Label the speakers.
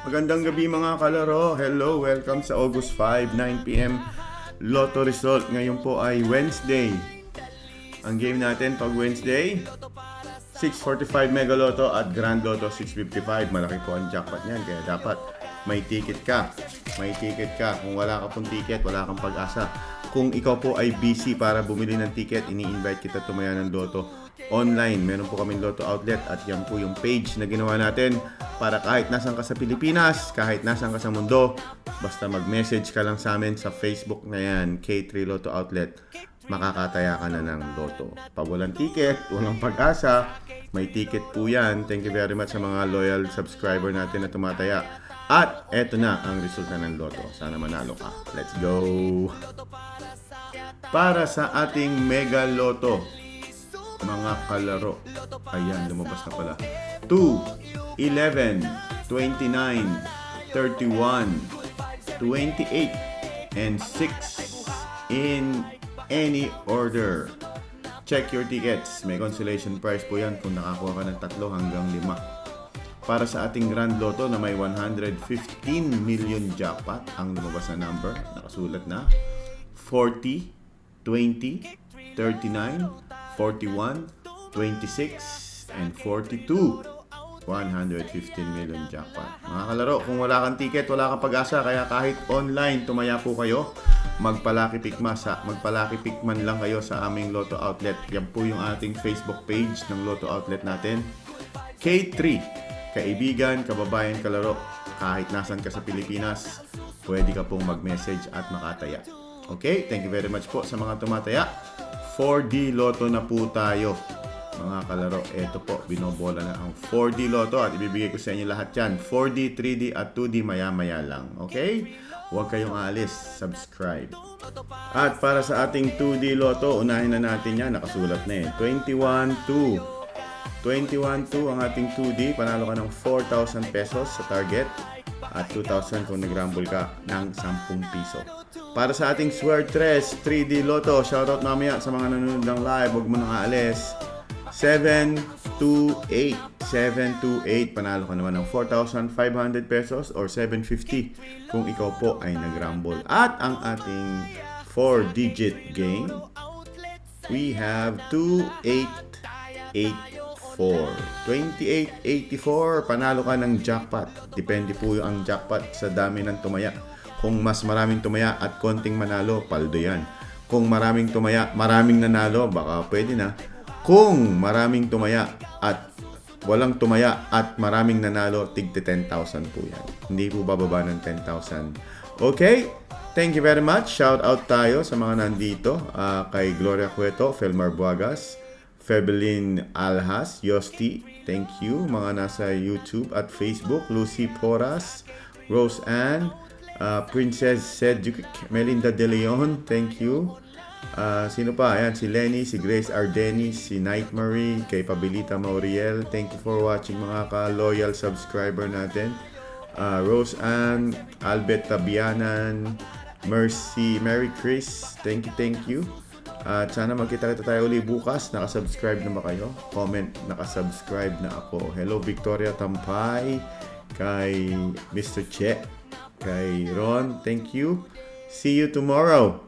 Speaker 1: Magandang gabi mga kalaro. Hello, welcome sa August 5, 9 p.m. Lotto result. Ngayon po ay Wednesday. Ang game natin pag Wednesday, 645 Mega Lotto at Grand Lotto 655. Malaki po ang jackpot niyan, kaya dapat may ticket ka. May ticket ka. Kung wala ka pong ticket, wala kang pag-asa. Kung ikaw po ay busy para bumili ng ticket, ini-invite kita tumaya ng Lotto online. Meron po kaming Lotto outlet at yan po yung page na ginawa natin para kahit nasan ka sa Pilipinas, kahit nasan ka sa mundo, basta mag-message ka lang sa amin sa Facebook na yan, K3 Lotto Outlet, makakataya ka na ng Lotto. Pag walang ticket, walang pag-asa, may ticket po yan. Thank you very much sa mga loyal subscriber natin na tumataya. At eto na ang resulta ng Lotto. Sana manalo ka. Let's go! Para sa ating Mega Lotto, mga kalaro, ayan, lumabas na pala. 2, 11, 29, 31, 28, and 6 in any order. Check your tickets. May consolation prize po yan kung nakakuha ka ng 3 hanggang 5. Para sa ating Grand Lotto na may 115 million jackpot, ang lumabas na number, nakasulat na 40, 20, 39, 41, 26, and 42. 115 million jackpot. Mga kalaro, kung wala kang ticket, wala kang pag-asa, kaya kahit online, tumaya po kayo. Magpalaki pikman lang kayo sa aming Lotto Outlet. Yan po yung ating Facebook page ng Lotto Outlet natin. K3, kaibigan, kababayan, kalaro, kahit nasan ka sa Pilipinas, pwede ka pong mag-message at makataya. Okay, thank you very much po sa mga tumataya. 4D Lotto na po tayo. Mga kalaro, eto po, binobola na ang 4D Lotto at ibibigay ko sa inyo lahat yan. 4D, 3D at 2D maya-maya lang. Okay? Huwag kayong aalis. Subscribe. At para sa ating 2D Lotto, unahin na natin yan. Nakasulat na eh. 21-2. 21-2 ang ating 2D. Panalo ka ng 4,000 pesos sa target. At 2,000 kung nag-rumble ka ng 10 piso. Para sa ating Suertres 3D Lotto, shoutout mamaya sa mga nanonood ng live. Huwag mo nang aalis. 728. 728. Panalo ka naman ng 4,500 pesos or 750 kung ikaw po ay nag-rumble. At ang ating 4-digit game, we have 2884. 2884. Panalo ka ng jackpot. Depende po ang jackpot sa dami ng tumaya. Kung mas maraming tumaya at konting manalo, paldo yan. Kung maraming tumaya, maraming nanalo, baka pwede na. Kung maraming tumaya at walang tumaya at maraming nanalo, tig 10,000 po yan. Hindi po bababa ng 10,000. Okay? Thank you very much. Shout out tayo sa mga nandito. Kay Gloria Cueto, Felmar Buagas, Febelin Alhas, Yosti, thank you. Mga nasa YouTube at Facebook, Lucy Porras, Rose Ann, Princess Cedric, Melinda De Leon, thank you. Sino pa? Ayan, si Lenny, si Grace Ardenis, si Night Marie, kay Pabilita Mauriel. Thank you for watching mga ka-loyal subscriber natin. Rose Ann, Albert Tabianan, Mercy, Mary Chris, thank you. At sana magkita-kita tayo ulit bukas. Nakasubscribe na ba kayo? Comment, nakasubscribe na ako. Hello Victoria Tampay, kay Mr. Che, kay Ron, thank you. See you tomorrow.